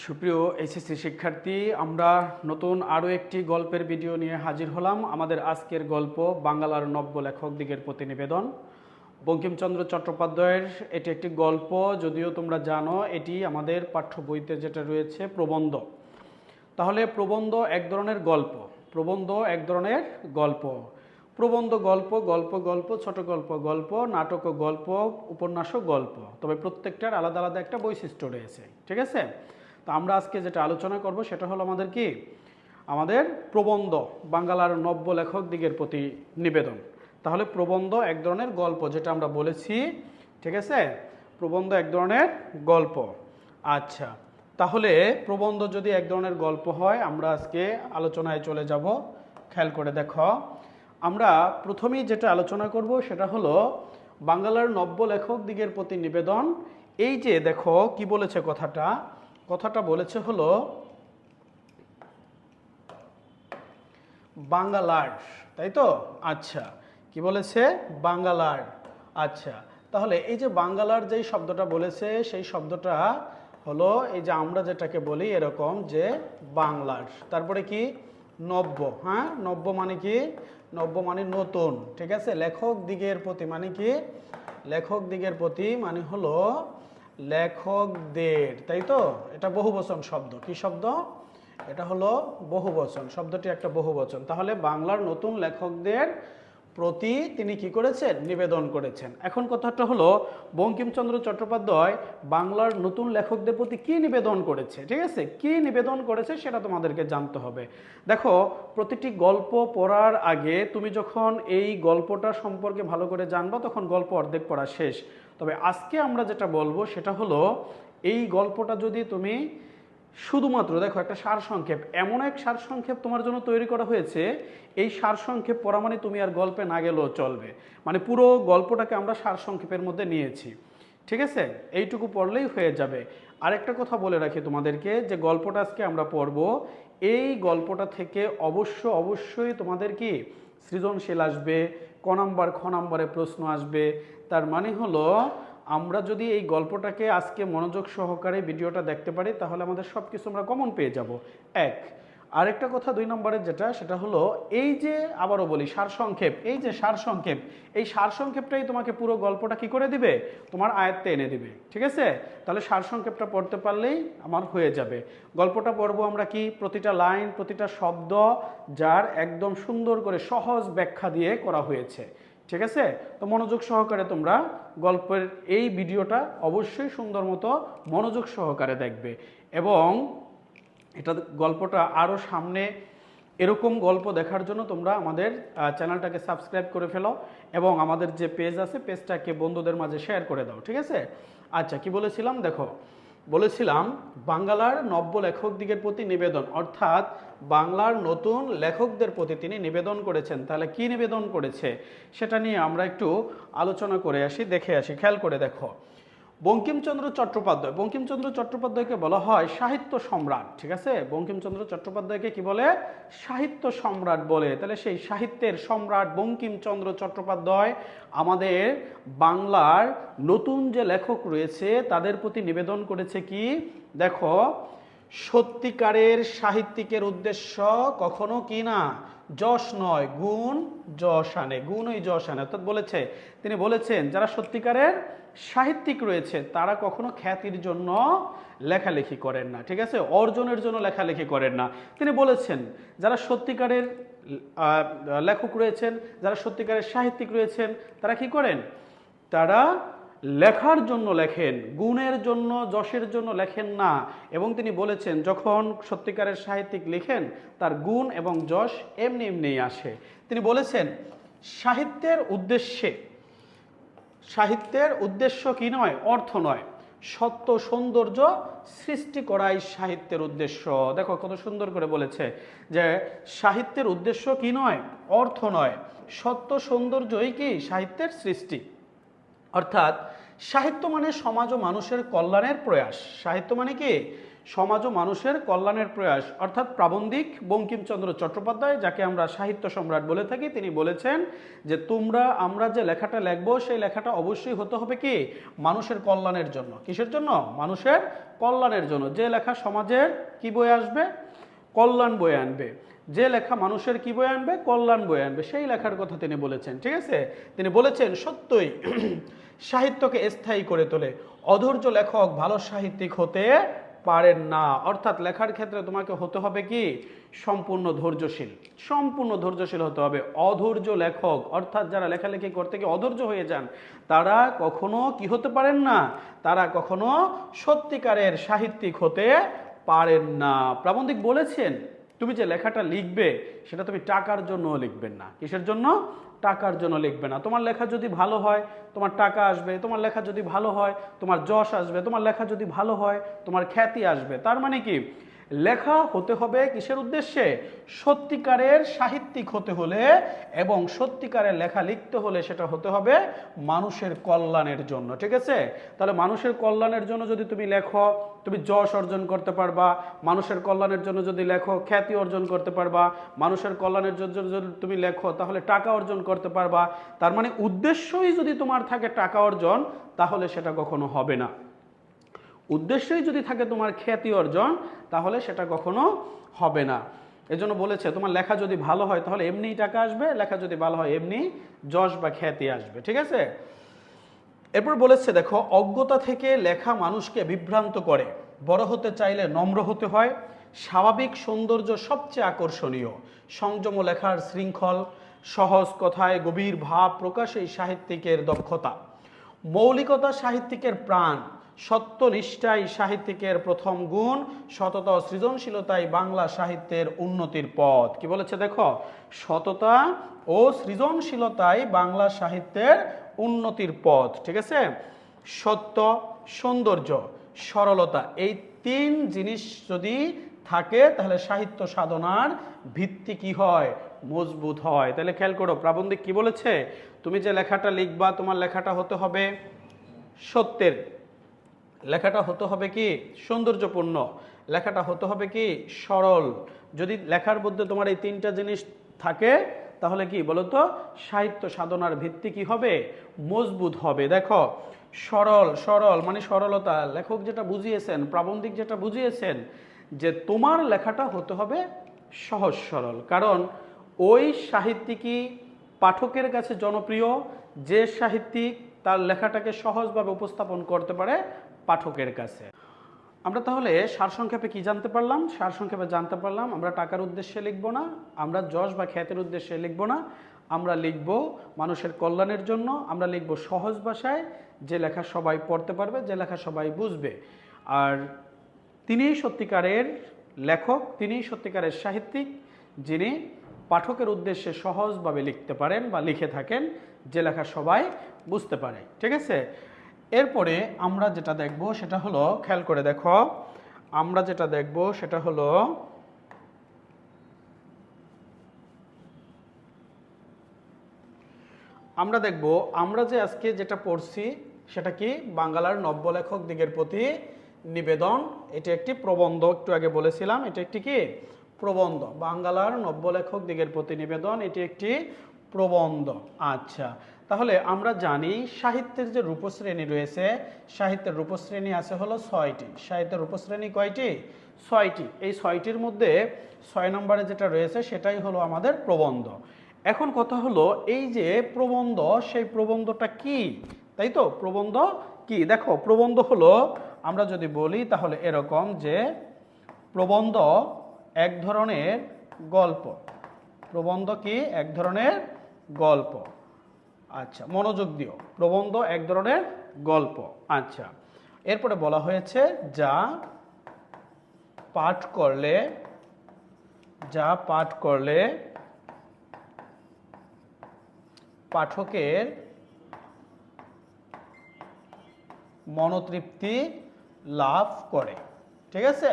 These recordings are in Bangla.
সুপ্রিয় এইচএসসি শিক্ষার্থী, আমরা নতুন আরও একটি গল্পের ভিডিও নিয়ে হাজির হলাম। আমাদের আজকের গল্প বাংলার নব্য লেখকদিগের প্রতিনিবেদন। বঙ্কিমচন্দ্র চট্টোপাধ্যায়ের এটি একটি গল্প, যদিও তোমরা জানো এটি আমাদের পাঠ্য বইতে যেটা রয়েছে প্রবন্ধ। তাহলে প্রবন্ধ এক ধরনের গল্প, প্রবন্ধ এক ধরনের গল্প, প্রবন্ধ গল্প, গল্প গল্প, ছোট গল্প গল্প, নাটক গল্প, উপন্যাসও গল্প, তবে প্রত্যেকটার আলাদা আলাদা একটা বৈশিষ্ট্য রয়েছে। ঠিক আছে, তো আমরা আজকে যেটা আলোচনা করব সেটা হলো আমাদের প্রবন্ধ, বাংলার নব্য লেখকদিগের প্রতি নিবেদন। তাহলে প্রবন্ধ এক ধরনের গল্প, যেটা আমরা বলেছি। ঠিক আছে, প্রবন্ধ এক ধরনের গল্প। আচ্ছা, তাহলে প্রবন্ধ যদি এক ধরনের গল্প হয়, আমরা আজকে আলোচনায় চলে যাব। খেয়াল করে দেখো, আমরা প্রথমেই যেটা আলোচনা করব সেটা হলো বাংলার নব্য লেখকদিগের প্রতি নিবেদন। এই যে দেখো কি বলেছে, কথাটা বলেছে হলো বাংলার, তাই তো? আচ্ছা, কি বলেছে? বাংলার। আচ্ছা, তাহলে এই যে বাংলার যেই শব্দটা বলেছে, সেই শব্দটা হলো এই যে আমরা যেটাকে বলি এরকম যে বাংলার, তারপরে কি নব্য। হ্যাঁ, নব্য মানে কি? নব্য মানে নতুন। ঠিক আছে, লেখক দিগের প্রতি মানে কি? লেখক দিগের প্রতি মানে হলো লেখকদের, তাই তো? এটা বহুবচন শব্দ। কি শব্দ? এটা হলো বহুবচন, শব্দটি একটা বহুবচন। তাহলে বাংলার নতুন লেখকদের প্রতি তিনি কি করেছেন? নিবেদন করেছেন। এখন কথাটা হলো বঙ্কিমচন্দ্র চট্টোপাধ্যায় বাংলার নতুন লেখকদের প্রতি কি নিবেদন করেছে। ঠিক আছে, কি নিবেদন করেছে সেটা তোমাদেরকে জানতে হবে। দেখো, প্রতিটি গল্প পড়ার আগে তুমি যখন এই গল্পটা সম্পর্কে ভালো করে জানবা, তখন গল্প অর্ধেক পড়া শেষ। তবে আজকে আমরা যেটা বলবো সেটা হলো এই গল্পটা যদি তুমি শুধুমাত্র দেখো, একটা সারসংক্ষেপ, এমন এক সারসংক্ষেপ তোমার জন্য তৈরি করা হয়েছে, এই সারসংক্ষেপ পড়া মানে তুমি আর গল্পে না গেলেও চলবে। মানে পুরো গল্পটাকে আমরা সারসংক্ষেপের মধ্যে নিয়েছি। ঠিক আছে, এইটুকু পড়লেই হয়ে যাবে। আরেকটা কথা বলে রাখি তোমাদেরকে, যে গল্পটা আজকে আমরা পড়ব, এই গল্পটা থেকে অবশ্যই তোমাদের কি সৃজনশীল আসবে, ক নাম্বারে প্রশ্ন আসবে। তার মানে হলো আমরা যদি এই গল্পটাকে আজকে মনোযোগ সহকারে ভিডিওটা দেখতে পারি, তাহলে আমাদের সব কিছু আমরা কমন পেয়ে যাব। এক, আরেকটা কথা 2 নম্বরের যেটা, সেটা হলো এই যে আবারও বলি সারসংক্ষেপ, এই যে সারসংক্ষেপ, এই সারসংক্ষেপটাই তোমাকে পুরো গল্পটা কি করে দিবে? তোমার আয়ত্তে এনে দিবে। ঠিক আছে, তাহলে সারসংক্ষেপটা পড়তে পারলেই আমার হয়ে যাবে। গল্পটা পড়বো আমরা কি? প্রতিটা লাইন, প্রতিটা শব্দ যার একদম সুন্দর করে সহজ ব্যাখ্যা দিয়ে করা হয়েছে। ঠিক আছে, তো মনোযোগ সহকারে তোমরা গল্পের এই ভিডিওটা অবশ্যই সুন্দর মতো মনোযোগ সহকারে দেখবে। এবং এটা গল্পটা আরও সামনে এরকম গল্প দেখার জন্য তোমরা আমাদের চ্যানেলটাকে সাবস্ক্রাইব করে ফেলো, এবং আমাদের যে পেজ আছে পেজটাকে বন্ধুদের মাঝে শেয়ার করে দাও। ঠিক আছে, আচ্ছা, কি বলেছিলাম? দেখো, বলেছিলাম বাংলার নব্য লেখকদিগের প্রতি নিবেদন, অর্থাৎ বাংলার নতুন লেখকদের প্রতি তিনি নিবেদন করেছেন। তাহলে কি নিবেদন করেছে সেটা নিয়ে আমরা একটু আলোচনা করে আসি, দেখে আসি। খেয়াল করে দেখো, বঙ্কিমচন্দ্র চট্টোপাধ্যায়কে বলা হয় সাহিত্য সম্রাট। ঠিক আছে, বঙ্কিমচন্দ্র চট্টোপাধ্যায়কে কি বলে? সাহিত্য সম্রাট বলে। তাহলে সেই সাহিত্যের সম্রাট বঙ্কিমচন্দ্র চট্টোপাধ্যায় আমাদের বাংলার নতুন যে লেখক রয়েছে তাদের প্রতি নিবেদন করেছে কি? দেখো, সত্যিকারের সাহিত্যিকের উদ্দেশ্য কখনো কি না? যশ নয়, গুণ যশ আনে, গুণই যশ আনে। অর্থাৎ তিনি বলেছেন যারা সত্যিকারের সাহিত্যিক রয়েছে তারা কখনো খ্যাতির জন্য লেখালেখি করেন না। ঠিক আছে, অর্জনের জন্য লেখালেখি করেন না। তিনি বলেছেন যারা সত্যিকারের লেখক রয়েছেন, যারা সত্যিকারের সাহিত্যিক রয়েছেন, তারা কি করেন? তারা লেখার জন্য লেখেন, গুণের জন্য, যশের জন্য লেখেন না। এবং তিনি বলেছেন যখন সত্যিকারের সাহিত্যিক লেখেন তার গুণ এবং যশ এমনি আসে। তিনি বলেছেন সাহিত্যের উদ্দেশ্য কি নয়? অর্থ নয়, সত্য সৌন্দর্য সৃষ্টি করাই সাহিত্যের উদ্দেশ্য। দেখো কত সুন্দর করে বলেছে যে সাহিত্যের উদ্দেশ্য কি নয়? অর্থ নয়, সত্য সৌন্দর্যই কি সাহিত্যের সৃষ্টি। অর্থাৎ সাহিত্য মানে সমাজ ও মানুষের কল্যাণের প্রয়াস। সাহিত্য মানে কি? সমাজ ও মানুষের কল্যাণের প্রয়াস, অর্থাৎ প্রাবন্ধিক বঙ্কিমচন্দ্র চট্টোপাধ্যায়, যাকে আমরা সাহিত্য সম্রাট বলে থাকি, তিনি বলেছেন যে আমরা যে লেখাটা লিখবো সেই লেখাটা অবশ্যই হতে হবে কি মানুষের কল্যাণের জন্য। কিসের জন্য? মানুষের কল্যাণের জন্য। যে লেখা সমাজের কি বয়ে আসবে? কল্যাণ বয়ে আনবে। যে লেখা মানুষের কি বয়ে আনবে? কল্যাণ বয়ে আনবে, সেই লেখার কথা তিনি বলেছেন। ঠিক আছে, তিনি বলেছেন সত্যই সাহিত্যকে স্থায়ী করে তোলে, অধৈর্য লেখক ভালো সাহিত্যিক হতে পারেন না। অর্থাৎ লেখার ক্ষেত্রে তোমাকে হতে হবে কি সম্পূর্ণ ধৈর্যশীল, সম্পূর্ণ ধৈর্যশীল হতে হবে। অধৈর্য লেখক অর্থাৎ যারা লেখালেখি করতে গিয়ে অধৈর্য হয়ে যান, তারা কখনো কি হতে পারেন না? তারা কখনো সত্যিকারের সাহিত্যিক হতে পারেন না। প্রাবন্ধিক বলেছেন তুমি যে লেখাটা লিখবে সেটা তুমি টাকার জন্য লিখবেন না। কিসের জন্য? টাকার জন্য লিখবে না। তোমার লেখা যদি ভালো হয় তোমার টাকা আসবে, তোমার লেখা যদি ভালো হয় তোমার যশ আসবে, তোমার লেখা যদি ভালো হয় তোমার খ্যাতি আসবে। তার মানে কি লেখা হতে হবে কিসের উদ্দেশ্যে? সত্যিকারের সাহিত্যিক হতে হলে এবং সত্যিকারের লেখা লিখতে হলে সেটা হতে হবে মানুষের কল্যাণের জন্য। ঠিক আছে, তাহলে মানুষের কল্যাণের জন্য যদি তুমি লেখো তুমি যশ অর্জন করতে পারবা, মানুষের কল্যাণের জন্য যদি লেখো খ্যাতি অর্জন করতে পারবা, মানুষের কল্যাণের জন্য যদি তুমি লেখো তাহলে টাকা অর্জন করতে পারবা। তার মানে উদ্দেশ্যই যদি তোমার থাকে টাকা অর্জন, তাহলে সেটা কখনো হবে না। উদ্দেশ্যই যদি থাকে তোমার খ্যাতি অর্জন, তাহলে সেটা কখনো হবে না। এজন্য বলেছে তোমার লেখা যদি ভালো হয় তাহলে এমনিই টাকা আসবে, লেখা যদি ভালো হয় এমনি যশ বা খ্যাতি আসবে। ঠিক আছে, এরপর বলেছে দেখো, অজ্ঞতা থেকে লেখা মানুষকে বিভ্রান্ত করে, বড় হতে চাইলে নম্র হতে হয়, স্বাভাবিক সৌন্দর্য সবচেয়ে আকর্ষণীয়, সংযম লেখার শৃঙ্খল, সহজ কথায় গভীর ভাব প্রকাশেই সাহিত্যিকের দক্ষতা, মৌলিকতা সাহিত্যিকের প্রাণ, সত্যনিষ্ঠাই সাহিত্যিকের প্রথম গুণ, সততা ও সৃজনশীলতাই বাংলা সাহিত্যের উন্নতির পথ। কি বলেছে দেখো, সততা ও সৃজনশীলতাই বাংলা সাহিত্যের উন্নতির পথ। ঠিক আছে, সত্য, সৌন্দর্য, সরলতা, এই তিন জিনিস যদি থাকে তাহলে সাহিত্য সাধনার ভিত্তি কি হয়? মজবুত হয়। তাহলে খেয়াল করো প্রাবন্ধিক কি বলেছে, তুমি যে লেখাটা লিখবা তোমার লেখাটা হতে হবে সত্যের, লেখাটা হতে হবে কি সৌন্দর্যপূর্ণ, লেখাটা হতে হবে কি সরল। যদি লেখার মধ্যে তোমার এই তিনটা জিনিস থাকে তাহলে কি বলতো সাহিত্য সাধনার ভিত্তি কি হবে? মজবুত হবে। দেখো সরল, সরল মানে সরলতা, লেখক যেটা বুঝিয়েছেন, প্রাবন্ধিক যেটা বুঝিয়েছেন যে তোমার লেখাটা হতে হবে সহজ সরল। কারণ ওই সাহিত্যিকই পাঠকের কাছে জনপ্রিয় যে সাহিত্যিক তার লেখাটাকে সহজভাবে উপস্থাপন করতে পারে পাঠকের কাছে। আমরা তাহলে সারসংক্ষেপে কি জানতে পারলাম? সারসংক্ষেপে জানতে পারলাম আমরা টাকার উদ্দেশ্যে লিখব না, আমরা যশ বা খ্যাতির উদ্দেশ্যে লিখব না, আমরা লিখব মানুষের কল্যাণের জন্য, আমরা লিখব সহজ ভাষায়, যে লেখা সবাই পড়তে পারবে, যে লেখা সবাই বুঝবে। আর তিনিই সত্যিকারের লেখক, তিনিই সত্যিকারের সাহিত্যিক, যিনি পাঠকের উদ্দেশ্যে সহজভাবে লিখতে পারেন বা লিখে থাকেন, যে লেখা সবাই বুঝতে পারে। ঠিক আছে, এরপরে আমরা যেটা দেখব সেটা হলো, খেয়াল করে দেখো, আমরা যেটা দেখব সেটা হলো আমরা দেখব আমরা যে আজকে যেটা পড়ছি সেটা কি বাংলার নব্য লেখক দিগের প্রতি নিবেদন। এটি একটি প্রবন্ধ, একটু আগে বলেছিলাম এটি একটি কি প্রবন্ধ, বাংলার নব্য লেখক দিগের প্রতি নিবেদন, এটি একটি প্রবন্ধ। আচ্ছা, তাহলে আমরা জানি সাহিত্যের যে রূপশ্রেণী রয়েছে, সাহিত্যের রূপশ্রেণী আছে হলো 6টি। সাহিত্যের রূপশ্রেণী কয়টি? 6টি। এই 6টির মধ্যে 6 নম্বরে যেটা রয়েছে সেটাই হলো আমাদের প্রবন্ধ। এখন কথা হলো এই যে প্রবন্ধ, সেই প্রবন্ধটা কি, তাই তো? প্রবন্ধ কি? দেখো প্রবন্ধ হলো, আমরা যদি বলি তাহলে এরকম যে প্রবন্ধ এক ধরনের গল্প। প্রবন্ধ কি? এক ধরনের গল্প। আচ্ছা, মনোযোগ দিও, প্রবন্ধ এক ধরনের গল্প। আচ্ছা, এরপরে বলা হয়েছে যা পাঠ করলে পাঠকের মনোতৃপ্তি লাভ করে। ঠিক আছে,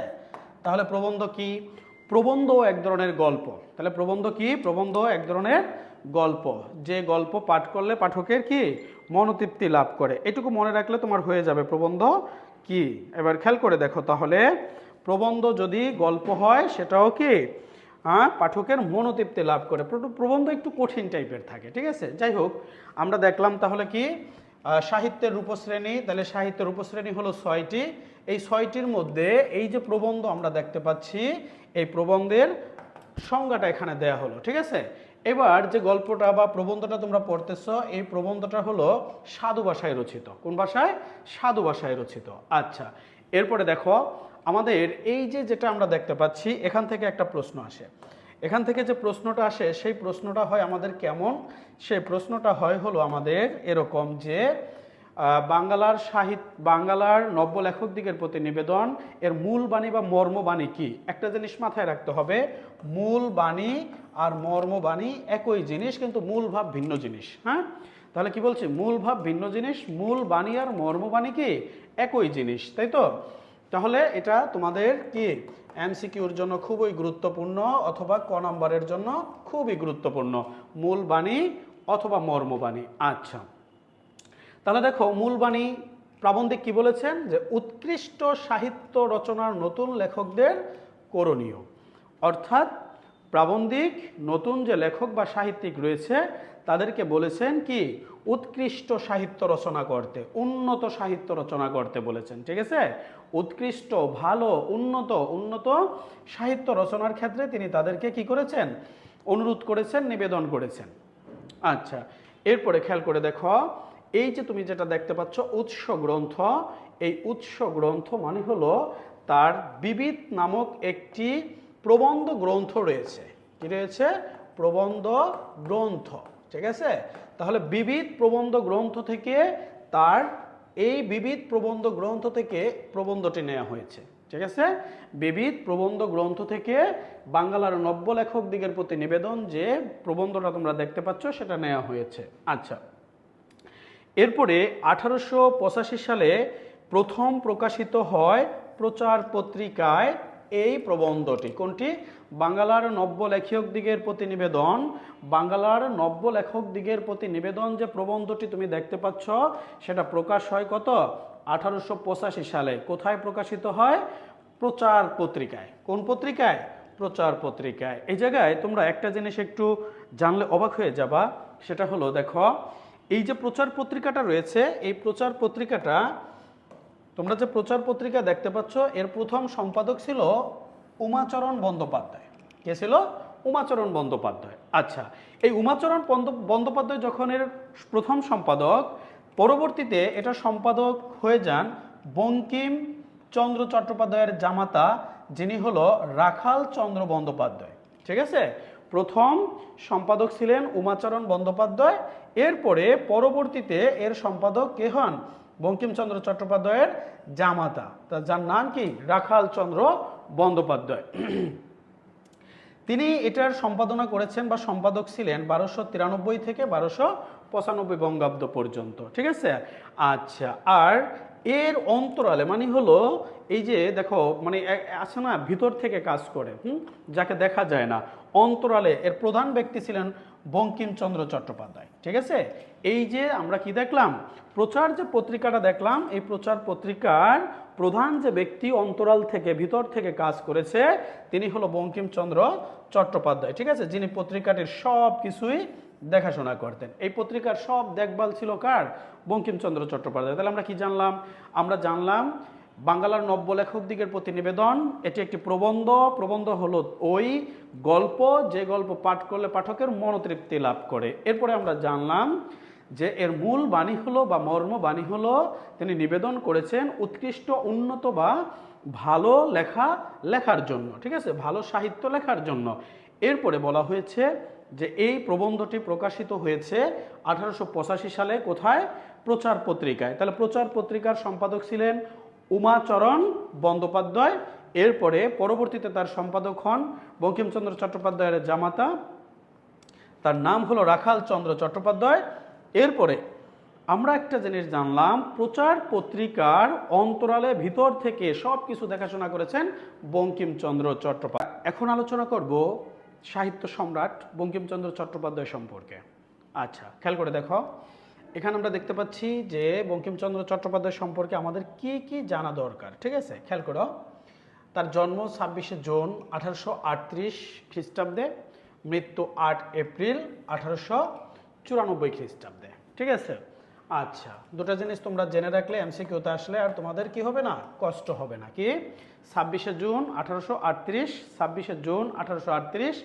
তাহলে প্রবন্ধ কি? প্রবন্ধ এক ধরনের গল্প। তাহলে প্রবন্ধ কি? প্রবন্ধ এক ধরনের গল্প, যে গল্প পাঠ করলে পাঠকের কি মনোতৃপ্তি লাভ করে। এটুকু মনে রাখলে তোমার হয়ে যাবে প্রবন্ধ কি। এবার খেয়াল করে দেখো তাহলে, প্রবন্ধ যদি গল্প হয় সেটাও কি পাঠকের মনোতৃপ্তি লাভ করে। প্রবন্ধ একটু কঠিন টাইপের থাকে, ঠিক আছে। যাই হোক, আমরা দেখলাম তাহলে কি সাহিত্যের রূপশ্রেণী, তাহলে সাহিত্যের রূপশ্রেণী হলো 6টি। এই 6টির মধ্যে এই যে প্রবন্ধ আমরা দেখতে পাচ্ছি, এই প্রবন্ধের সংজ্ঞাটা এখানে দেয়া হলো, ঠিক আছে। এবার যে গল্পটা বা প্রবন্ধটা তোমরা পড়তেছো, এই প্রবন্ধটা হলো সাধু ভাষায় রচিত। কোন ভাষায়? সাধু ভাষায় রচিত। আচ্ছা, এরপরে দেখো আমাদের এই যে যেটা আমরা দেখতে পাচ্ছি, এখান থেকে একটা প্রশ্ন আসে। এখান থেকে যে প্রশ্নটা আসে সেই প্রশ্নটা হয় আমাদের কেমন? সেই প্রশ্নটা হয় হলো আমাদের এরকম যে বাংলার নব্য লেখকদিগের প্রতি নিবেদন, এর মূল বাণী বা মর্মবাণী কি? একটা জিনিস মাথায় রাখতে হবে, মূল বাণী আর মর্মবাণী একই জিনিস, কিন্তু মূল ভাব ভিন্ন জিনিস। হ্যাঁ, তাহলে কি বলছি? মূল ভাব ভিন্ন জিনিস, মূল বাণী আর মর্মবাণী কি একই জিনিস, তাই তো? তাহলে এটা তোমাদের কি এমসিকিউর জন্য খুবই গুরুত্বপূর্ণ, অথবা ক নম্বরের জন্য খুবই গুরুত্বপূর্ণ, মূল বাণী অথবা মর্মবাণী। আচ্ছা, তাহলে দেখো মূল বাণী প্রাবন্ধিক কি বলেছেন? যে উৎকৃষ্ট সাহিত্য রচনার নতুন লেখকদের করণীয়। অর্থাৎ প্রাবন্ধিক নতুন যে লেখক বা সাহিত্যিক রয়েছে তাদেরকে বলেছেন কি উৎকৃষ্ট সাহিত্য রচনা করতে, উন্নত সাহিত্য রচনা করতে বলেছেন, ঠিক আছে। উৎকৃষ্ট, ভালো, উন্নত সাহিত্য রচনার ক্ষেত্রে তিনি তাদেরকে কি করেছেন? অনুরোধ করেছেন, নিবেদন করেছেন। আচ্ছা, এরপরে খেয়াল করে দেখো, এই যে তুমি যেটা দেখতে পাচ্ছ উৎস গ্রন্থ, এই উৎস গ্রন্থ মানে হলো তার বিবিধ নামক একটি প্রবন্ধ গ্রন্থ রয়েছে। কি রয়েছে? প্রবন্ধ গ্রন্থ, ঠিক আছে। তাহলে বিবিধ প্রবন্ধ গ্রন্থ থেকে তার এই বিবিধ প্রবন্ধ গ্রন্থ থেকে প্রবন্ধটি নেওয়া হয়েছে, ঠিক আছে। বিবিধ প্রবন্ধ গ্রন্থ থেকে বাংলার নব্য লেখক দিগের প্রতি নিবেদন যে প্রবন্ধটা তোমরা দেখতে পাচ্ছ সেটা নেওয়া হয়েছে। আচ্ছা, এরপরে 1885 সালে প্রথম প্রকাশিত হয় প্রচার পত্রিকায় এই প্রবন্ধটি। কোনটি? বাংলার নব্য লেখক দিগের প্রতি নিবেদন। বাংলার নব্য লেখক দিগের প্রতি নিবেদন যে প্রবন্ধটি তুমি দেখতে পাচ্ছ সেটা প্রকাশ হয় কত? 1885 সালে। কোথায় প্রকাশিত হয়? প্রচার পত্রিকায়। কোন পত্রিকায়? প্রচার পত্রিকায়। এই জায়গায় তোমরা একটা জিনিস একটু জানলে অবাক হয়ে যাবা, সেটা হলো দেখো এই যে প্রচার পত্রিকাটা রয়েছে, এই প্রচার পত্রিকাটা তোমরা যে প্রচার পত্রিকা দেখতে পাচ্ছ এর প্রথম সম্পাদক ছিল উমাচরণ বন্দ্যোপাধ্যায়। কে ছিল? উমাচরণ বন্দ্যোপাধ্যায়। আচ্ছা, এই উমাচরণ বন্দ্যোপাধ্যায় যখন এর প্রথম সম্পাদক, পরবর্তীতে এটা সম্পাদক হয়ে যান বঙ্কিমচন্দ্র চট্টোপাধ্যায়ের জামাতা, যিনি হলো রাখাল চন্দ্র বন্দ্যোপাধ্যায়, ঠিক আছে। প্রথম সম্পাদক ছিলেন উমাচরণ বন্দ্যোপাধ্যায়, এরপরে পরবর্তীতে এর সম্পাদক কে হন? বঙ্কিমচন্দ্র চট্টোপাধ্যায়ের জামাতা, যার নাম কি? রাখাল চন্দ্র বন্দ্যোপাধ্যায়। তিনি এটার সম্পাদনা করেছেন বা সম্পাদক ছিলেন 1293 থেকে 1295 বঙ্গাব্দ পর্যন্ত, ঠিক আছে। আচ্ছা, আর এর অন্তরালে মানে হলো এই যে দেখো মানে আছে না ভিতর থেকে কাজ করে, যাকে দেখা যায় না, অন্তরালে এর প্রধান ব্যক্তি ছিলেন বঙ্কিমচন্দ্র চট্টোপাধ্যায়, ঠিক আছে। এই যে আমরা কি দেখলাম, প্রচার যে পত্রিকাটা দেখলাম, এই প্রচার পত্রিকার প্রধান যে ব্যক্তি অন্তরাল থেকে ভিতর থেকে কাজ করেছে তিনি হলো বঙ্কিমচন্দ্র চট্টোপাধ্যায়, ঠিক আছে, যিনি পত্রিকাটির সব কিছুই দেখাশোনা করতেন। এই পত্রিকার সব দেখভাল ছিল কার? বঙ্কিমচন্দ্র চট্টোপাধ্যায়। তাহলে আমরা কি জানলাম? আমরা জানলাম বাংলার নব্য লেখক দিগের প্রতি নিবেদন, এটি একটি প্রবন্ধ। প্রবন্ধ হলো ওই গল্প যে গল্প পাঠ করলে পাঠকের মনোতৃপ্তি লাভ করে। এরপরে আমরা জানলাম যে এর মূল বাণী হলো বা মর্ম বাণী হলো তিনি নিবেদন করেছেন উৎকৃষ্ট, উন্নত বা ভালো লেখার জন্য, ঠিক আছে, ভালো সাহিত্য লেখার জন্য। এরপরে বলা হয়েছে যে এই প্রবন্ধটি প্রকাশিত হয়েছে 1885 সালে। কোথায়? প্রচার পত্রিকায়। তাহলে প্রচার পত্রিকার সম্পাদক ছিলেন উমাচরণ বন্দ্যোপাধ্যায়। এরপরে পরবর্তীতে তার সম্পাদক হন বঙ্কিমচন্দ্র চট্টোপাধ্যায়ের জামাতা, তার নাম হলো রাখাল চন্দ্র চট্টোপাধ্যায়। এরপরে আমরা একটা জিনিস জানলাম, প্রচার পত্রিকার অন্তরালে ভিতর থেকে সব কিছু দেখাশোনা করেছেন বঙ্কিমচন্দ্র চট্টোপাধ্যায়। এখন আলোচনা করব সাহিত্য সম্রাট বঙ্কিমচন্দ্র চট্টোপাধ্যায় সম্পর্কে। আচ্ছা, খেয়াল করে দেখো, এখানে আমরা দেখতে পাচ্ছি যে বঙ্কিমচন্দ্র চট্টোপাধ্যায় সম্পর্কে আমাদের কি কি জানা দরকার, ঠিক আছে, খেয়াল করো। তার জন্ম 26 জুন 1838 খ্রিস্টাব্দে, মৃত্যু 8 এপ্রিল 1894 খ্রিস্টাব্দে। ঠিক আছে? আচ্ছা, দুটো জিনিস তোমরা জেনে রাখলে এমসিকিউতে আসলে আর তোমাদের কি হবে না, কষ্ট হবে না। কি 26 জুন 1838, 26 জুন 1838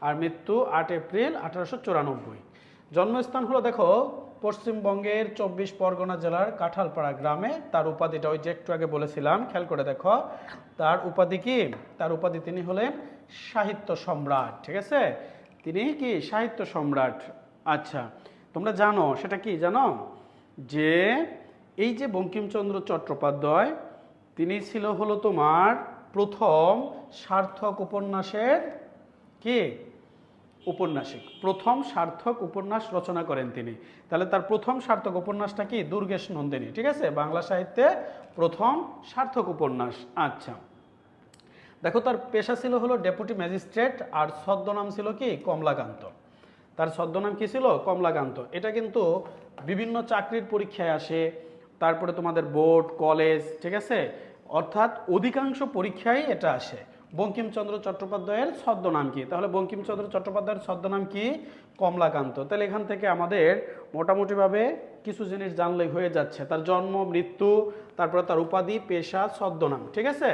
আর মৃত্যু 8 এপ্রিল 1894। জন্মস্থান হলো দেখো পশ্চিমবঙ্গের 24 পরগনা জেলার কাঁঠালপাড়া গ্রামে। তার উপাধিটা ওই যে একটু আগে বলেছিলাম, খেয়াল করে দেখো তার উপাধি কি, তার উপাধি তিনি হলেন সাহিত্য সম্রাট। ঠিক আছে? তিনি কি সাহিত্য সম্রাট। আচ্ছা, তোমরা জানো সেটা কি জানো, যে এই যে বঙ্কিমচন্দ্র চট্টোপাধ্যায় তিনি ছিল হলো তোমার প্রথম সার্থক উপন্যাসের কি উপন্যাসিক, প্রথম সার্থক উপন্যাস রচনা করেন তিনি। তাহলে তার প্রথম সার্থক উপন্যাসটা কি, দুর্গেশ নন্দিনী। ঠিক আছে? বাংলা সাহিত্যে প্রথম সার্থক উপন্যাস। আচ্ছা, দেখো তার পেশা ছিল হলো ডেপুটি ম্যাজিস্ট্রেট, আর ছদ্মনাম ছিল কি কমলাকান্ত। তার ছদ্মনাম কি ছিল, কমলাকান্ত। এটা কিন্তু বিভিন্ন চাকরির পরীক্ষায় আসে, তারপরে তোমাদের বোর্ড, কলেজ, ঠিক আছে, অর্থাৎ অধিকাংশ পরীক্ষায় এটা আসে। বঙ্কিমচন্দ্র চট্টোপাধ্যায়ের ছদ্মনাম কি, তাহলে বঙ্কিমচন্দ্র চট্টোপাধ্যায়ের ছদ্মনাম কি, কমলাকান্ত। তাহলে এখান থেকে আমাদের মোটামুটিভাবে কিছু জিনিস জানলেই হয়ে যাচ্ছে, তার জন্ম, মৃত্যু, তারপরে তার উপাধি, পেশা, ছদ্মনাম। ঠিক আছে?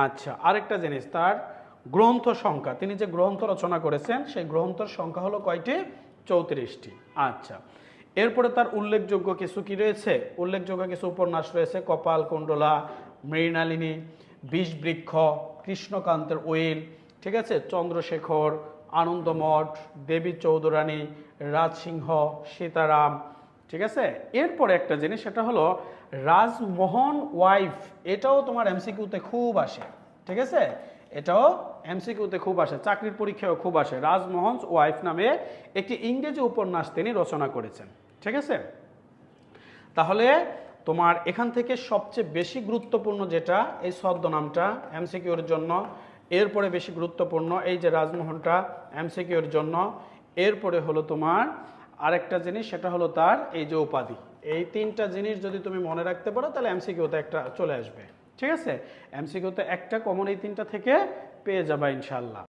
আচ্ছা, আরেকটা জিনিস, তার গ্রন্থ সংখ্যা, তিনি যে গ্রন্থ রচনা করেছেন সেই গ্রন্থের সংখ্যা হলো কয়টি, 34টি। আচ্ছা, এরপরে তার উল্লেখযোগ্য কিছু কি রয়েছে, উল্লেখযোগ্য কিছু উপন্যাস রয়েছে, কপাল কুণ্ডলা, মৃণালিনী, বিষবৃক্ষ, কৃষ্ণকান্তের উইল, ঠিক আছে, চন্দ্রশেখর, আনন্দমঠ, দেবী চৌধুরানী, রাজসিংহ, সীতারাম। ঠিক আছে? এরপরে একটা জিনিস, সেটা হলো রাজমোহন ওয়াইফ। এটাও তোমার এমসিকিউতে খুব আসে। ঠিক আছে? এটাও এমসিকিউতে খুব আসে, চাকরির পরীক্ষায়ও খুব আসে। রাজমোহন ওয়াইফ নামে একটি ইংরেজি উপন্যাস তিনি রচনা করেছেন। ঠিক আছে? তাহলে তোমার এখান থেকে সবচেয়ে বেশি গুরুত্বপূর্ণ যেটা, এই ছদ্মনামটা এমসিকিউর জন্য। এরপরে বেশি গুরুত্বপূর্ণ এই যে রাজমোহনটা এমসিকিউর জন্য। এরপরে হলো তোমার আরেকটা জিনিস, সেটা হলো তার এই যে উপাধি। এই তিনটা জিনিস যদি তুমি মনে রাখতে পারো তাহলে এমসিকিউতে একটা চলে আসবে। ঠিক আছে? এমসিকিউতে একটা কমন এই তিনটা থেকে পেয়ে যাবা ইনশাল্লাহ।